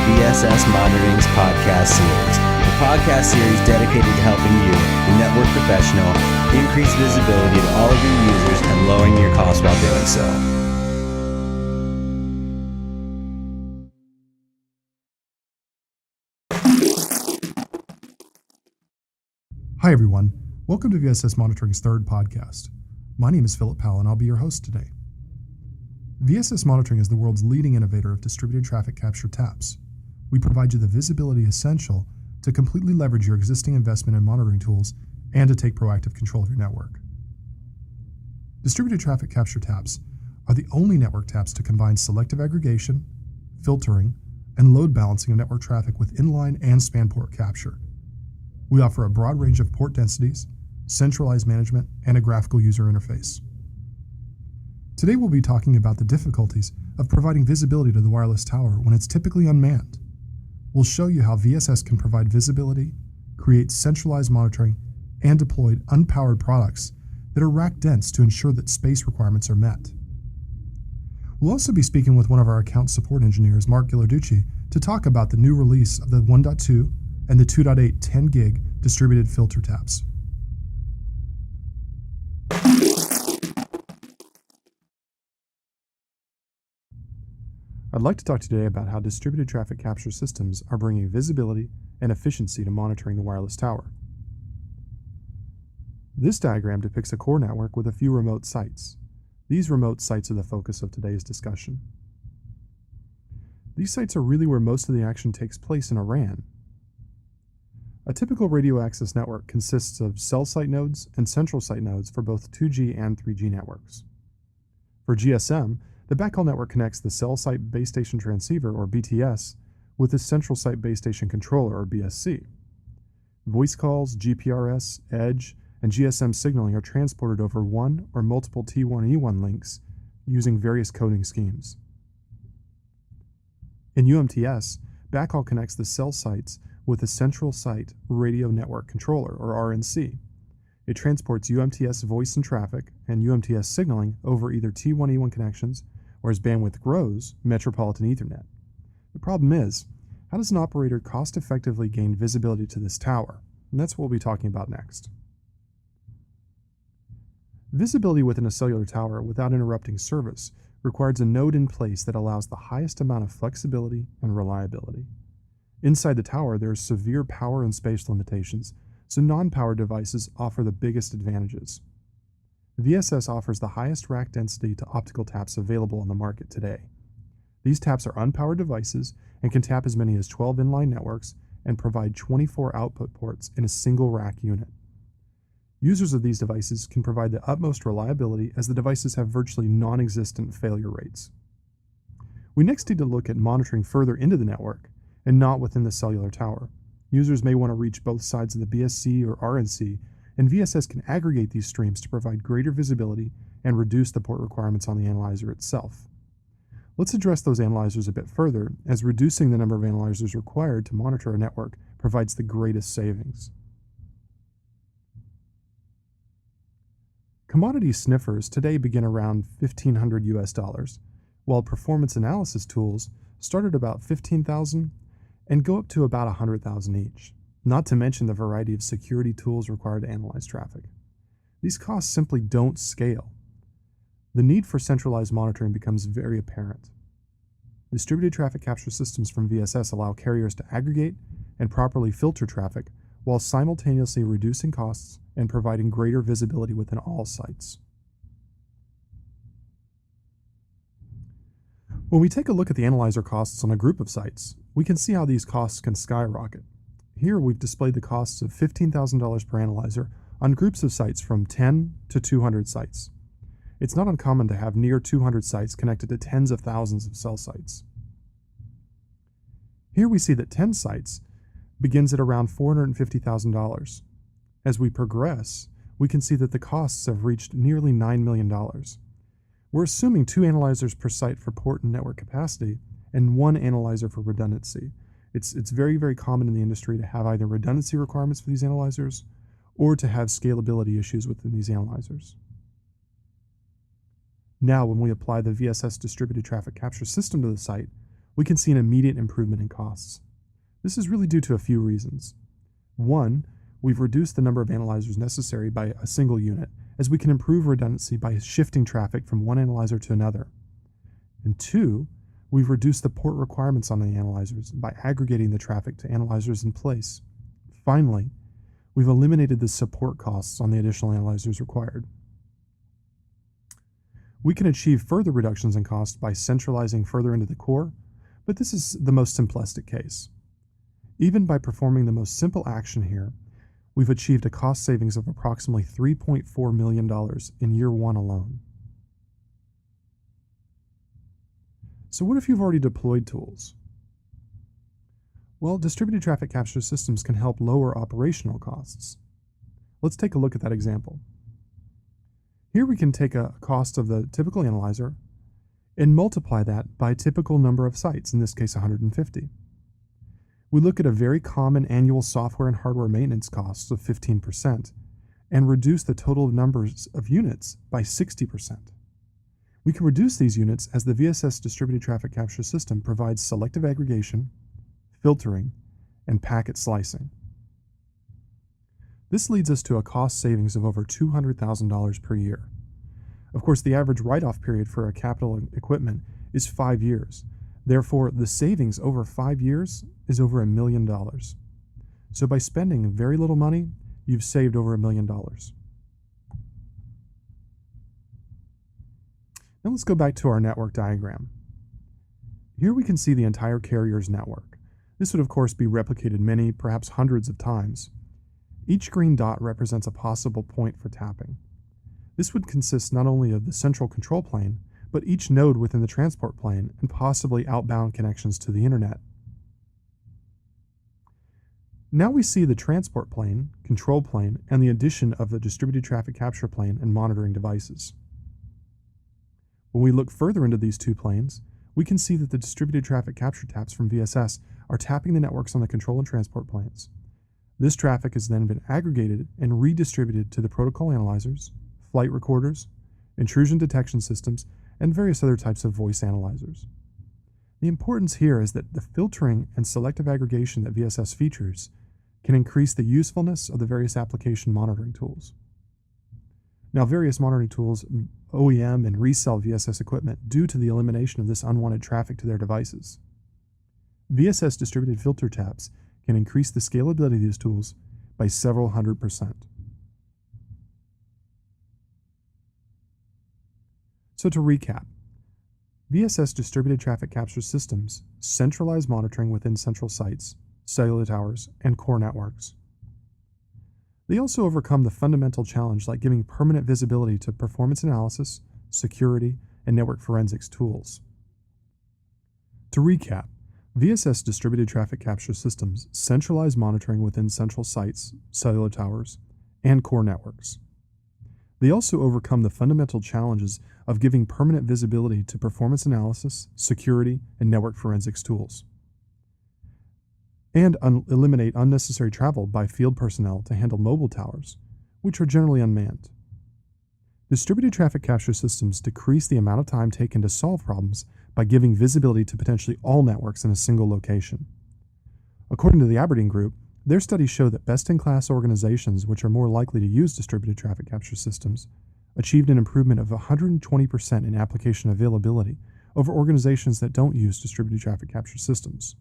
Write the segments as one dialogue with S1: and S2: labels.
S1: VSS Monitoring's podcast series. The podcast series dedicated to helping you, the network professional, increase visibility to all of your users and lowering your costs while doing so.
S2: Hi everyone, welcome to VSS Monitoring's third podcast. My name is Philip Powell and I'll be your host today. VSS Monitoring is the world's leading innovator of distributed traffic capture taps. We provide you the visibility essential to completely leverage your existing investment in monitoring tools and to take proactive control of your network. Distributed traffic capture taps are the only network taps to combine selective aggregation, filtering, and load balancing of network traffic with inline and span port capture. We offer a broad range of port densities, centralized management, and a graphical user interface. Today we'll be talking about the difficulties of providing visibility to the wireless tower when it's typically unmanned. We'll show you how VSS can provide visibility, create centralized monitoring, and deploy unpowered products that are rack dense to ensure that space requirements are met. We'll also be speaking with one of our account support engineers, Mark Ghilarducci, to talk about the new release of the 1.2 and the 2.8 10 gig distributed filter taps. I'd like to talk today about how distributed traffic capture systems are bringing visibility and efficiency to monitoring the wireless tower. This diagram depicts a core network with a few remote sites. These remote sites are the focus of today's discussion. These sites are really where most of the action takes place in a RAN. A typical radio access network consists of cell site nodes and central site nodes for both 2G and 3G networks. For GSM, the backhaul network connects the cell site base station transceiver, or BTS, with the central site base station controller, or BSC. Voice calls, GPRS, Edge, and GSM signaling are transported over one or multiple T1E1 links using various coding schemes. In UMTS, backhaul connects the cell sites with the central site radio network controller, or RNC. It transports UMTS voice and traffic and UMTS signaling over either T1E1 connections or, as bandwidth grows, Metropolitan Ethernet. The problem is, how does an operator cost-effectively gain visibility to this tower? And that's what we'll be talking about next. Visibility within a cellular tower without interrupting service requires a node in place that allows the highest amount of flexibility and reliability. Inside the tower, there are severe power and space limitations, so non-powered devices offer the biggest advantages. VSS offers the highest rack density to optical taps available on the market today. These taps are unpowered devices and can tap as many as 12 inline networks and provide 24 output ports in a single rack unit. Users of these devices can provide the utmost reliability as the devices have virtually non-existent failure rates. We next need to look at monitoring further into the network and not within the cellular tower. Users may want to reach both sides of the BSC or RNC, and VSS can aggregate these streams to provide greater visibility and reduce the port requirements on the analyzer itself. Let's address those analyzers a bit further, as reducing the number of analyzers required to monitor a network provides the greatest savings. Commodity sniffers today begin around $1,500 US, while performance analysis tools start at about $15,000 and go up to about $100,000 each, not to mention the variety of security tools required to analyze traffic. These costs simply don't scale. The need for centralized monitoring becomes very apparent. Distributed traffic capture systems from VSS allow carriers to aggregate and properly filter traffic while simultaneously reducing costs and providing greater visibility within all sites. When we take a look at the analyzer costs on a group of sites, we can see how these costs can skyrocket. Here we've displayed the costs of $15,000 per analyzer on groups of sites from 10 to 200 sites. It's not uncommon to have near 200 sites connected to tens of thousands of cell sites. Here we see that 10 sites begins at around $450,000. As we progress, we can see that the costs have reached nearly $9 million. We're assuming 2 analyzers per site for port and network capacity and 1 analyzer for redundancy. It's very, very common in the industry to have either redundancy requirements for these analyzers or to have scalability issues within these analyzers. Now, when we apply the VSS distributed traffic capture system to the site, we can see an immediate improvement in costs. This is really due to a few reasons. One, we've reduced the number of analyzers necessary by a single unit, as we can improve redundancy by shifting traffic from one analyzer to another. And two, we've reduced the port requirements on the analyzers by aggregating the traffic to analyzers in place. Finally, we've eliminated the support costs on the additional analyzers required. We can achieve further reductions in cost by centralizing further into the core, but this is the most simplistic case. Even by performing the most simple action here, we've achieved a cost savings of approximately $3.4 million in year one alone. So what if you've already deployed tools? Well, distributed traffic capture systems can help lower operational costs. Let's take a look at that example. Here we can take a cost of the typical analyzer and multiply that by a typical number of sites, in this case 150. We look at a very common annual software and hardware maintenance costs of 15% and reduce the total numbers of units by 60%. We can reduce these units as the VSS distributed traffic capture system provides selective aggregation, filtering, and packet slicing. This leads us to a cost savings of over $200,000 per year. Of course, the average write-off period for a capital equipment is 5 years. Therefore, the savings over 5 years is over $1 million. So by spending very little money, you've saved over $1 million. Now let's go back to our network diagram. Here we can see the entire carrier's network. This would of course be replicated many, perhaps hundreds of times. Each green dot represents a possible point for tapping. This would consist not only of the central control plane, but each node within the transport plane and possibly outbound connections to the internet. Now we see the transport plane, control plane, and the addition of the distributed traffic capture plane and monitoring devices. When we look further into these two planes, we can see that the distributed traffic capture taps from VSS are tapping the networks on the control and transport planes. This traffic has then been aggregated and redistributed to the protocol analyzers, flight recorders, intrusion detection systems, and various other types of voice analyzers. The importance here is that the filtering and selective aggregation that VSS features can increase the usefulness of the various application monitoring tools. Now, various monitoring tools OEM and resell VSS equipment due to the elimination of this unwanted traffic to their devices. VSS distributed filter taps can increase the scalability of these tools by several 100%. So to recap, VSS distributed traffic capture systems centralize monitoring within central sites, cellular towers, and core networks. They also overcome the fundamental challenge like giving permanent visibility to performance analysis, security, and network forensics tools. To recap, VSS distributed traffic capture systems centralize monitoring within central sites, cellular towers, and core networks. They also overcome the fundamental challenges of giving permanent visibility to performance analysis, security, and network forensics tools, and eliminate unnecessary travel by field personnel to handle mobile towers, which are generally unmanned. Distributed traffic capture systems decrease the amount of time taken to solve problems by giving visibility to potentially all networks in a single location. According to the Aberdeen Group, their studies show that best-in-class organizations which are more likely to use distributed traffic capture systems achieved an improvement of 120% in application availability over organizations that don't use distributed traffic capture systems.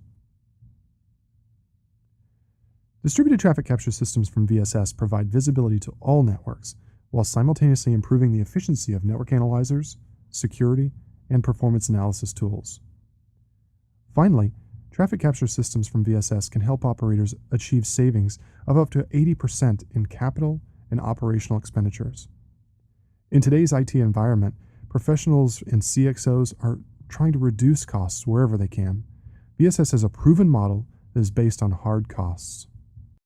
S2: Distributed traffic capture systems from VSS provide visibility to all networks while simultaneously improving the efficiency of network analyzers, security, and performance analysis tools. Finally, traffic capture systems from VSS can help operators achieve savings of up to 80% in capital and operational expenditures. In today's IT environment, professionals and CXOs are trying to reduce costs wherever they can. VSS has a proven model that is based on hard costs.